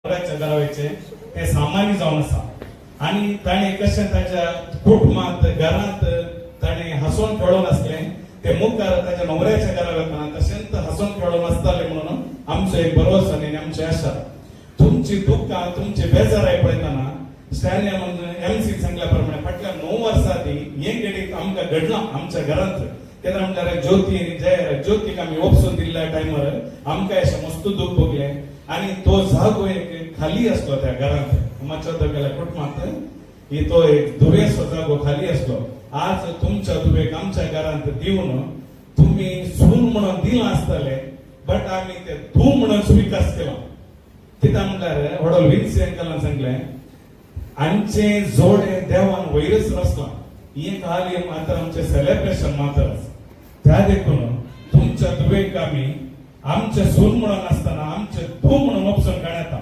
करायचे ते सामान्य जावन आसा आणि ताणे कशें ताच्या कुटुंबात घरांत ताणे हसून खेळून असले ते मुखार ताच्या नवऱ्याच्या घरा वतना तशेंच हसून खेळून आसताले म्हणून आमचो एक भरोसा आनी आमची आशा. तुमची दुःखां तुमची बेजाराय पळयतना स्टॅलिन एमसी सांगल्या प्रमाणे फाटल्या 9 वर्सां आदी हे घडीक आमकां घडलां आमच्या घरांत. केन्ना म्हणल्यार ज्योती जय ज्योतीक आमी वपसून दिल्ल्या टायमार आमकां अशें मस्त दूख भोगलें आणि तो जागो एक खाली असलो त्या घरात माचो गेल्या कुटुंबात ही तो एक दुवेसो जागो खाली असलो. आज तुमच्या दुवेक आमच्या घरांत दिवन तुम्ही सून म्हणून दिला आसतले बट आम्ही ते तू म्हणून स्वीकार केला. कित्याक म्हणल्यार वडोल विन्सी अंकलान सांगलें आमचे जोडे देवान वयरच रचला. ही खाली मात्र आमचे सेलिब्रेशन मात्र त्या देखून तुमच्या दुवेक आम्ही आमचे सून म्हणून असताना आमचे तू म्हणून वपसून काढता.